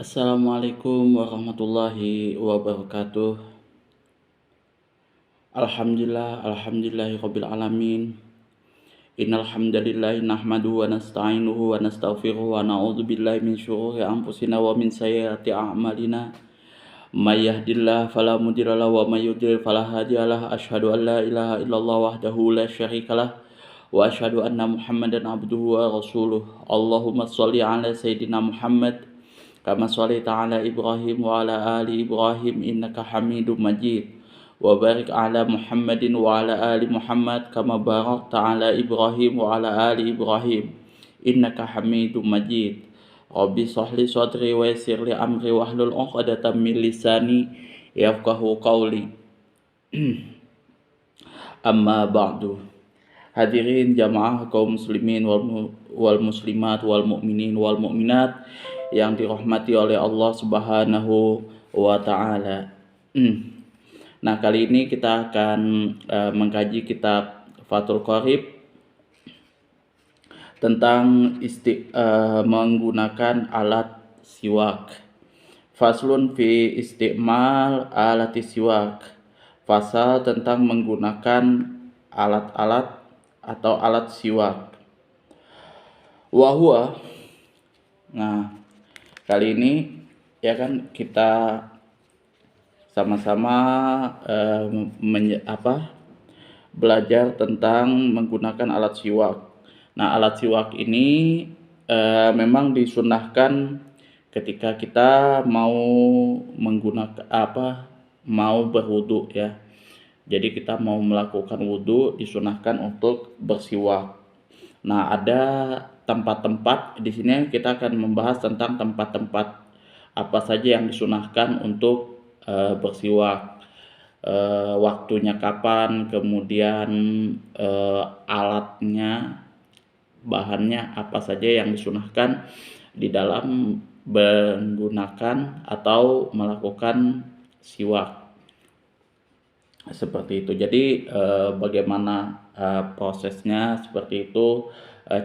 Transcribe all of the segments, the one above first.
Assalamualaikum warahmatullahi wabarakatuh. Alhamdulillahirabbil alamin. Innal hamdalillah nahmaduhu wa nasta'inuhu wa nastaghfiruhu wa na'udzu billahi min syururi anfusina wa min sayyiati a'malina. May yahdihillahu fala mudilla lahu wa may yudlil fala hadiyalah. Asyhadu an la ilaha illallah wahdahu la syarikalah wa asyhadu anna Muhammadan abduhu wa rasuluh. Allahumma shalli ala sayyidina Muhammad kama shallaita ala Ibrahim wa ala ali Ibrahim innaka Hamidum Majid. Wa barik ala Muhammadin wa ala ali Muhammad kama barakta ala Ibrahim wa ala ali Ibrahim innaka Hamidum Majid. Rabbi shrah sadri wa yassir li amri wahlul 'uqdatam min lisani yafqahu qawli. Amma ba'du. Hadirin jamaah kaum muslimin wal muslimat wal mu'minin wal mu'minat yang dirahmati oleh Allah Subhanahu wa taala. Nah, kali ini kita akan mengkaji kitab Fathul Qorib tentang menggunakan alat siwak. Faslun fi istimal alati siwak. Fasal tentang menggunakan alat-alat atau alat siwak. Wahua. Nah, kali ini ya kan kita sama-sama belajar tentang menggunakan alat siwak. Nah, alat siwak ini memang disunahkan ketika kita mau menggunakan mau berwudu ya. Jadi kita mau melakukan wudu disunahkan untuk bersiwak. Nah, ada tempat-tempat di sini kita akan membahas tentang tempat-tempat apa saja yang disunahkan untuk bersiwak, waktunya kapan, kemudian alatnya, bahannya apa saja yang disunahkan di dalam menggunakan atau melakukan siwak. Seperti itu. Jadi bagaimana prosesnya seperti itu,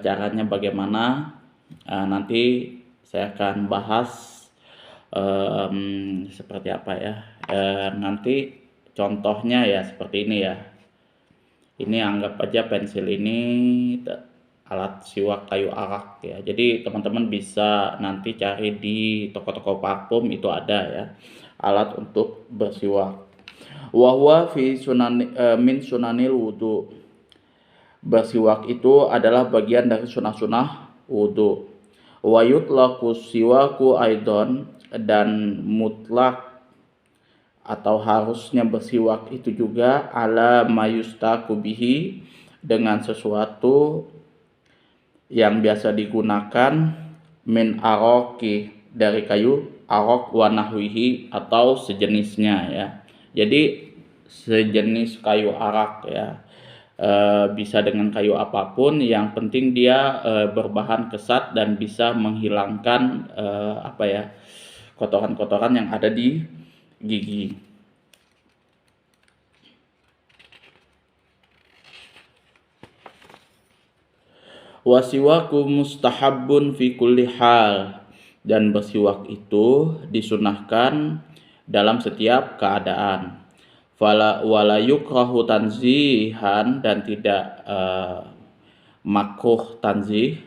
caranya bagaimana, nanti saya akan bahas seperti apa ya. Nanti contohnya ya seperti ini ya. Ini anggap aja pensil ini alat siwak kayu arak ya. Jadi teman-teman bisa nanti cari di toko-toko parfum, itu ada ya alat untuk bersiwak. Wahwa fi min sunanil wudu. Bersiwak itu adalah bagian dari sunah-sunah wudu. Wa yutlaqu siwaku aidon, dan mutlak atau harusnya bersiwak itu juga ala mayustaku bihi, dengan sesuatu yang biasa digunakan, min aroki, dari kayu arok wa nahwihi, atau sejenisnya ya. Jadi sejenis kayu arak ya, bisa dengan kayu apapun, yang penting dia berbahan kesat dan bisa menghilangkan kotoran-kotoran yang ada di gigi. Wasiwaku mustahabun fi kulli hal, dan bersiwak itu disunahkan dalam setiap keadaan. Wala yukrahu tanzihan, dan tidak makruh tanzih,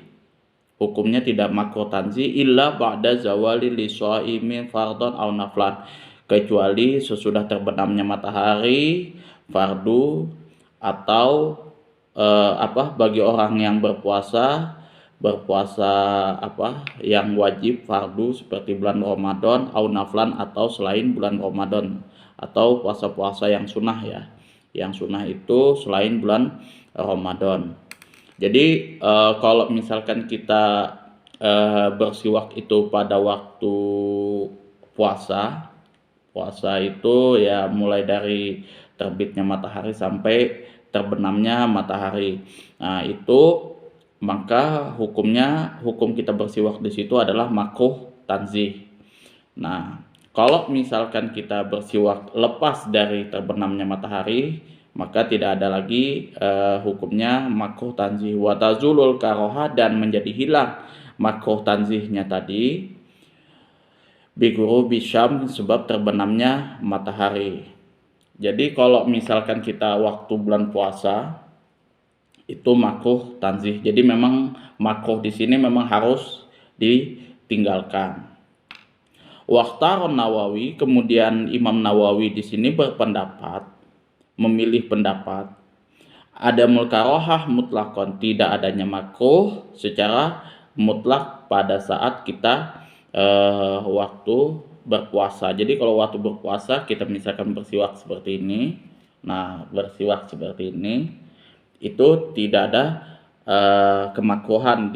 hukumnya tidak makruh tanzih illa ba'da zawali li shaimin fardhon aw naflan, kecuali sesudah terbenamnya matahari fardu atau bagi orang yang berpuasa yang wajib fardu seperti bulan Ramadan au naflan, atau selain bulan Ramadan, atau puasa-puasa yang sunnah ya. Yang sunnah itu selain bulan Ramadan. Jadi kalau misalkan kita bersiwak itu pada waktu puasa itu ya mulai dari terbitnya matahari sampai terbenamnya matahari. Nah, itu maka hukum kita bersiwak di situ adalah makruh tanzih. Nah, kalau misalkan kita bersiwak lepas dari terbenamnya matahari, maka tidak ada lagi hukumnya makruh tanzih. Wa tazulul karoha, dan menjadi hilang makruh tanzihnya tadi Bighurubi syam, sebab terbenamnya matahari. Jadi kalau misalkan kita waktu bulan puasa itu makruh tanzih. Jadi memang makruh di sini memang harus ditinggalkan. Waqtar Nawawi, kemudian Imam Nawawi di sini berpendapat, memilih pendapat adamul karohah mutlakon, tidak adanya makruh secara mutlak pada saat kita waktu berpuasa. Jadi kalau waktu berpuasa kita misalkan bersiwak seperti ini, nah bersiwak seperti ini, itu tidak ada kemakruhan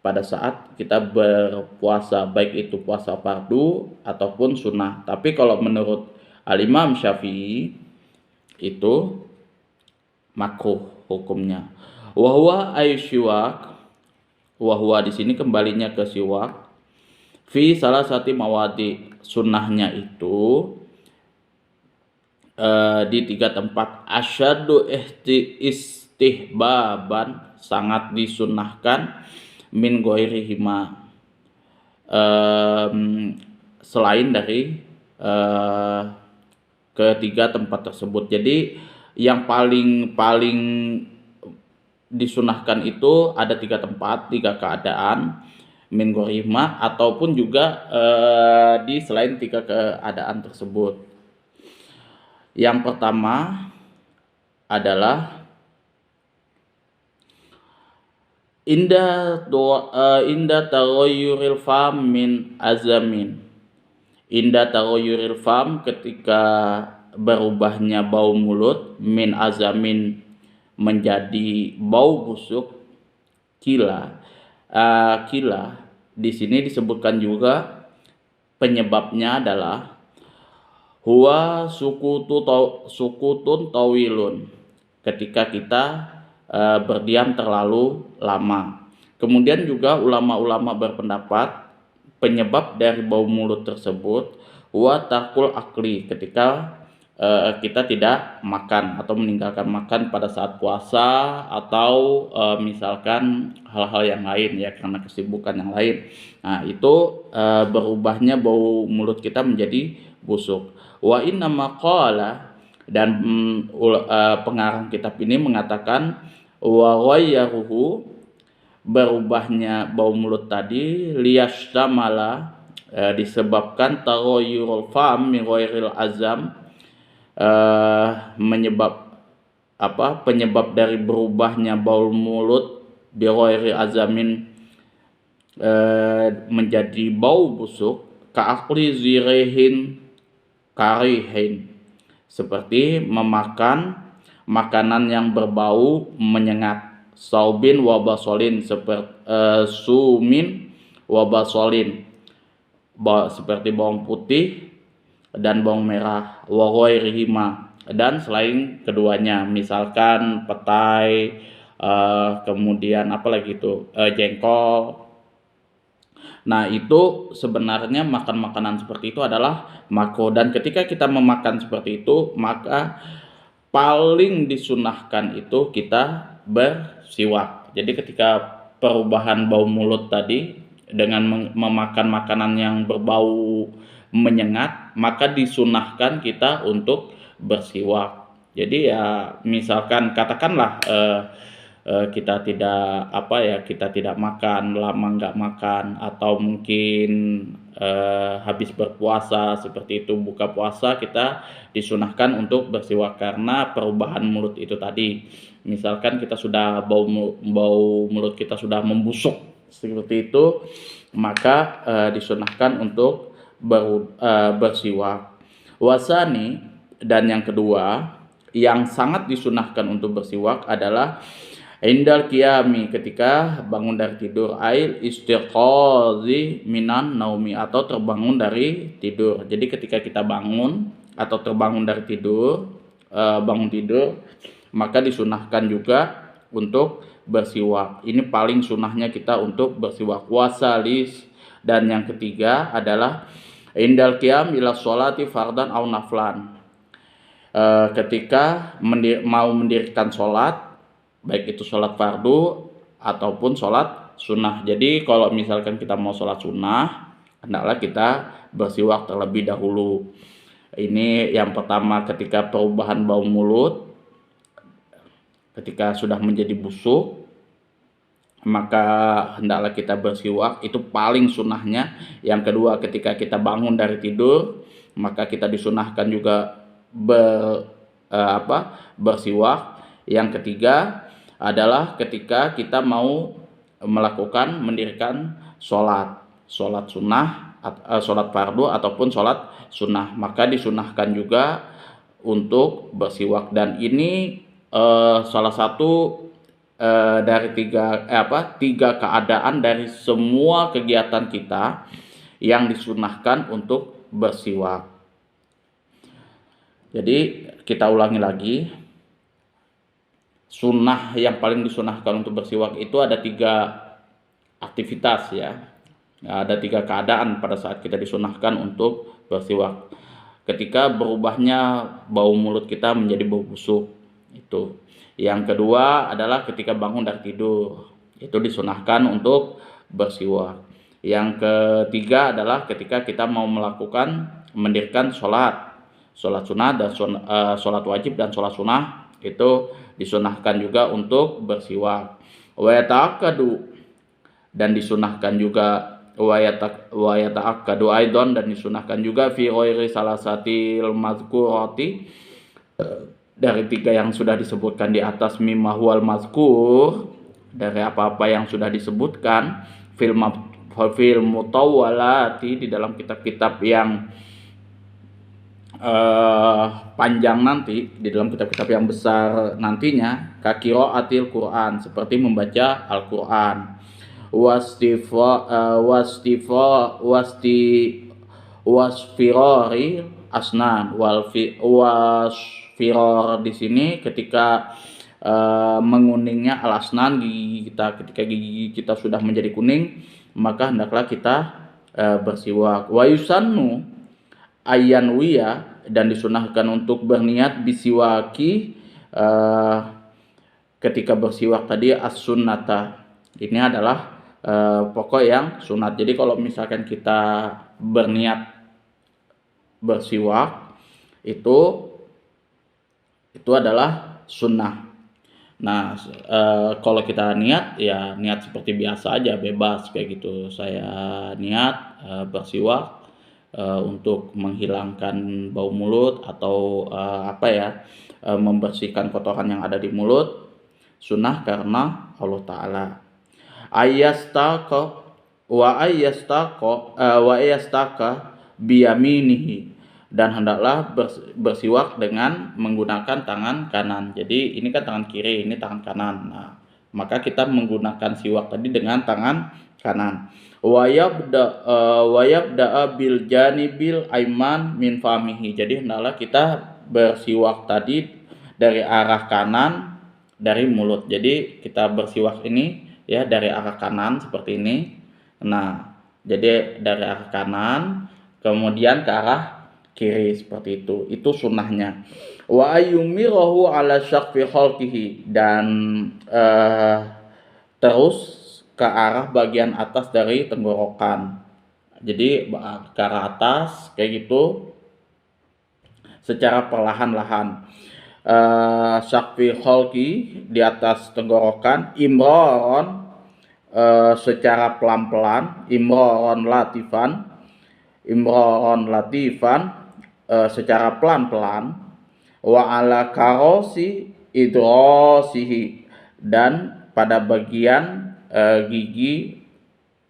pada saat kita berpuasa, baik itu puasa fardu ataupun sunnah. Tapi kalau menurut Al-Imam Syafi'i itu makruh hukumnya. Wahwa ayusyiwak, wahwa di sini kembalinya ke siwak. Fi salah satu mawadi, sunnahnya itu di 3 tempat. Asyadu istihbaban, sangat disunnahkan, min ghairihima, selain dari ketiga tempat tersebut. Jadi yang paling disunahkan itu ada 3 tempat, 3 keadaan, min ghairihima, ataupun juga di selain 3 keadaan tersebut. Yang pertama adalah inda taghayyuril fam min azamin. Inda taghayyuril fam, ketika berubahnya bau mulut, min azamin, menjadi bau busuk. Kila di sini disebutkan juga penyebabnya adalah huwa sukutun tawilun, ketika kita berdiam terlalu lama. Kemudian juga ulama-ulama berpendapat penyebab dari bau mulut tersebut wa tarkul akli, ketika kita tidak makan atau meninggalkan makan pada saat puasa, atau misalkan hal-hal yang lain ya, karena kesibukan yang lain. Nah itu berubahnya bau mulut kita menjadi busuk. Wa inna maqala, dan pengarang kitab ini mengatakan wa ghayyaruhu, berubahnya bau mulut tadi, liyashtamala, disebabkan taghayyurul fam min ghairil azam, penyebab dari berubahnya bau mulut bi ghairi azamin, menjadi bau busuk, ka'akli zirehin karihin, seperti memakan makanan yang berbau menyengat, saubin wabasolin, seperti sumin wabasolin, seperti bawang putih dan bawang merah, wa ghairihima, dan selain keduanya, misalkan petai, kemudian apalagi itu jengkol. Nah itu sebenarnya makan makanan seperti itu adalah makruh, dan ketika kita memakan seperti itu maka paling disunahkan itu kita bersiwak. Jadi ketika perubahan bau mulut tadi dengan memakan makanan yang berbau menyengat, maka disunahkan kita untuk bersiwak. Jadi ya misalkan katakanlah kita tidak makan, lama nggak makan, atau mungkin habis berpuasa seperti itu, buka puasa, kita disunahkan untuk bersiwak karena perubahan mulut itu tadi. Misalkan kita sudah bau mulut kita sudah membusuk seperti itu, maka disunahkan untuk bersiwak. Wasani, dan yang kedua yang sangat disunahkan untuk bersiwak adalah indal qiyami, ketika bangun dari tidur, ail istiqazi minan naumi, atau terbangun dari tidur. Jadi ketika kita bangun atau terbangun dari tidur, bangun tidur, maka disunahkan juga untuk bersiwak. Ini paling sunahnya kita untuk bersiwak. Wasalis, dan yang ketiga adalah indal qiyam ila sholati fardan au naflan, ketika mau mendirikan sholat, baik itu sholat fardu ataupun sholat sunnah. Jadi kalau misalkan kita mau sholat sunnah, hendaklah kita bersiwak terlebih dahulu. Ini yang pertama, ketika perubahan bau mulut, ketika sudah menjadi busuk, maka hendaklah kita bersiwak, itu paling sunnahnya. Yang kedua, ketika kita bangun dari tidur, maka kita disunahkan juga bersiwak. Yang ketiga adalah ketika kita mau mendirikan sholat sunnah, sholat fardu ataupun sholat sunnah, maka disunahkan juga untuk bersiwak. Dan ini salah satu dari tiga keadaan dari semua kegiatan kita yang disunahkan untuk bersiwak. Jadi kita ulangi lagi, sunnah yang paling disunahkan untuk bersiwak itu ada 3 aktivitas ya. Ada 3 keadaan pada saat kita disunahkan untuk bersiwak. Ketika berubahnya bau mulut kita menjadi bau busuk, itu. Yang kedua adalah ketika bangun dari tidur, itu disunahkan untuk bersiwak. Yang ketiga adalah ketika kita mau mendirikan sholat sunnah dan sholat wajib dan sholat sunnah, itu disunahkan juga untuk bersiwak. Wa yata'akkadu, dan disunahkan juga wa yata'akkadu aidon, dan disunahkan juga fi ghairi salasatil mazkurati, dari 3 yang sudah disebutkan di atas, mimma huwal mazkur, dari apa-apa yang sudah disebutkan, fil mutawwalati, di dalam kitab-kitab yang panjang nanti, di dalam kitab-kitab yang besar nantinya, qiraatil Quran, seperti membaca Al-Quran, wasfirari asnan, wasfiror di sini ketika menguningnya al-asnan, gigi kita, ketika gigi kita sudah menjadi kuning, maka hendaklah kita bersiwak. Wa yusannu ayyanwiya, dan disunahkan untuk berniat bisiwaki ketika bersiwak tadi as-sunnata. Ini adalah pokok yang sunat. Jadi kalau misalkan kita berniat bersiwak, itu adalah sunnah. Nah, kalau kita niat, ya niat seperti biasa aja, bebas kayak gitu. Saya niat bersiwak untuk menghilangkan bau mulut atau membersihkan kotoran yang ada di mulut, sunnah karena Allah Ta'ala. Ayastaka biyaminihi, dan hendaklah bersiwak dengan menggunakan tangan kanan. Jadi ini kan tangan kiri, ini tangan kanan. Nah, maka kita menggunakan siwak tadi dengan tangan kanan. Wa yabda'a bil janibil aiman min famihi. Jadi hendaklah kita bersiwak tadi dari arah kanan dari mulut. Jadi kita bersiwak ini ya dari arah kanan seperti ini. Nah, jadi dari arah kanan kemudian ke arah kiri seperti itu. Itu sunnahnya. Wa ayyumirahu ala syaqfi khalqihi, dan terus ke arah bagian atas dari tenggorokan. Jadi ke arah atas kayak gitu secara perlahan-lahan. Syaqfi khalqi, di atas tenggorokan, imron secara pelan-pelan, imron latifan secara pelan-pelan, wa ala karosi idrosihi, dan pada bagian gigi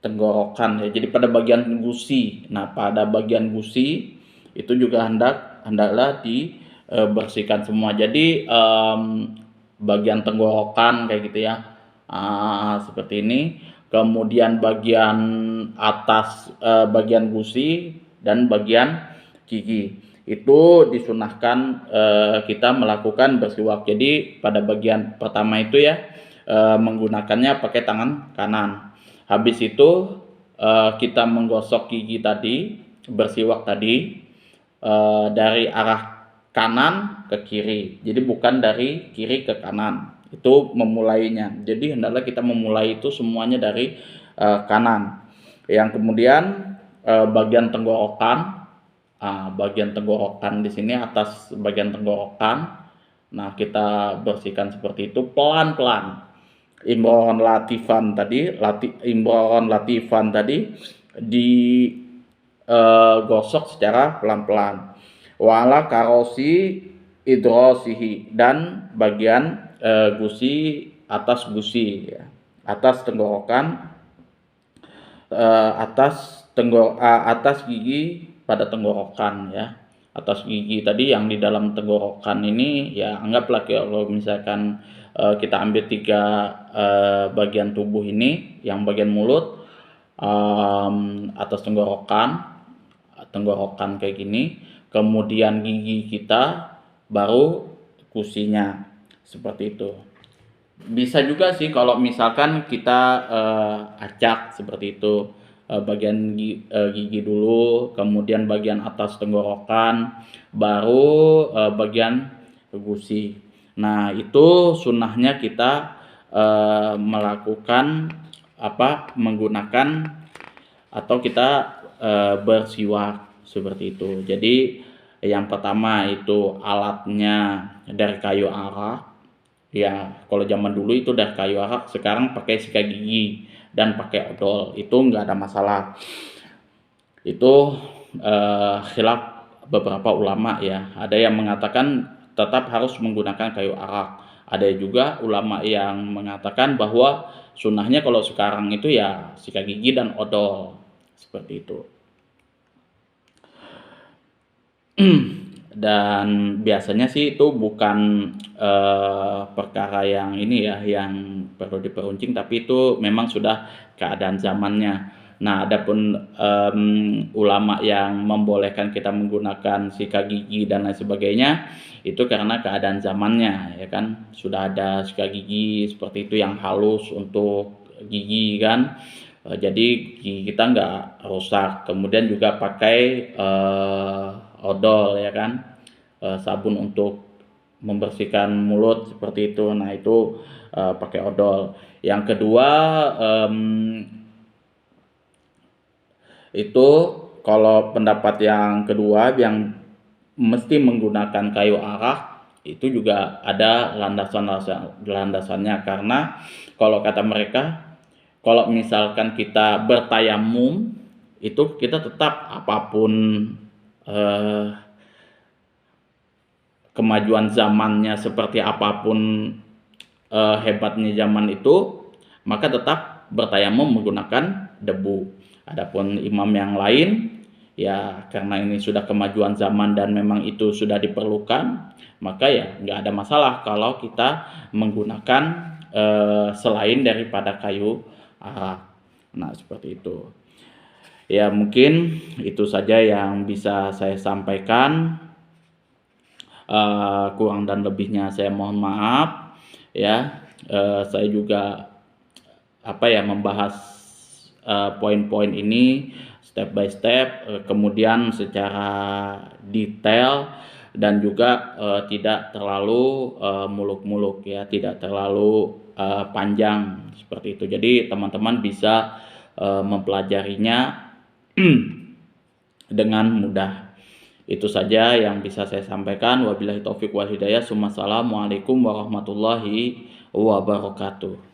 tenggorokan ya. Jadi pada bagian gusi. Nah, pada bagian gusi itu juga hendaklah dibersihkan semua. Jadi bagian tenggorokan kayak gitu ya. Seperti ini. Kemudian bagian atas, bagian gusi dan bagian gigi, itu disunahkan kita melakukan bersiwak. Jadi pada bagian pertama itu ya, menggunakannya pakai tangan kanan. Habis itu kita menggosok gigi tadi, bersiwak tadi dari arah kanan ke kiri. Jadi bukan dari kiri ke kanan. Itu memulainya. Jadi hendaklah kita memulai itu semuanya dari kanan. Yang kemudian bagian tenggorokan. Bagian tenggorokan di sini, atas bagian tenggorokan. Nah, kita bersihkan seperti itu pelan-pelan. Imron latifan tadi digosok secara pelan-pelan. Wala karosi idrosihi, dan bagian gusi, atas gusi ya. Atas tenggorokan, atas gigi pada tenggorokan ya. Atas gigi tadi yang di dalam tenggorokan ini ya, anggaplah kalau misalkan kita ambil 3 bagian tubuh ini, yang bagian mulut, atas tenggorokan kayak gini, kemudian gigi kita, baru gusinya, seperti itu. Bisa juga sih kalau misalkan kita acak seperti itu, bagian gigi dulu, kemudian bagian atas tenggorokan, baru bagian gusi. Nah, itu sunnahnya kita melakukan menggunakan atau kita bersiwak seperti itu. Jadi yang pertama itu alatnya dari kayu arak. Ya, kalau zaman dulu itu dari kayu arak, sekarang pakai sikat gigi dan pakai odol, itu nggak ada masalah. Itu khilaf beberapa ulama ya. Ada yang mengatakan tetap harus menggunakan kayu arak. Ada juga ulama yang mengatakan bahwa sunnahnya kalau sekarang itu ya sikat gigi dan odol, seperti itu. Dan biasanya sih itu bukan perkara yang ini ya, yang perlu diperuncing, tapi itu memang sudah keadaan zamannya. Nah, adapun ulama yang membolehkan kita menggunakan sikat gigi dan lain sebagainya, itu karena keadaan zamannya ya kan. Sudah ada sikat gigi seperti itu yang halus untuk gigi kan. Jadi gigi kita nggak rusak. Kemudian juga pakai odol ya kan, sabun untuk membersihkan mulut seperti itu. Nah, itu pakai odol. Yang kedua, itu kalau pendapat yang kedua yang mesti menggunakan kayu arak, itu juga ada landasannya, karena kalau kata mereka, kalau misalkan kita bertayamum, itu kita tetap apapun kemajuan zamannya seperti apapun hebatnya zaman itu, maka tetap bertayamum menggunakan debu. Adapun imam yang lain ya, karena ini sudah kemajuan zaman dan memang itu sudah diperlukan, maka ya nggak ada masalah kalau kita menggunakan selain daripada kayu arak. Nah, seperti itu. Ya, mungkin itu saja yang bisa saya sampaikan. Kurang dan lebihnya saya mohon maaf ya. Saya juga membahas poin-poin ini step by step, kemudian secara detail, dan juga tidak terlalu muluk-muluk ya, tidak terlalu panjang seperti itu. Jadi teman-teman bisa mempelajarinya dengan mudah. Itu saja yang bisa saya sampaikan. Wabillahi taufik wal hidayah. Assalamualaikum warahmatullahi wabarakatuh.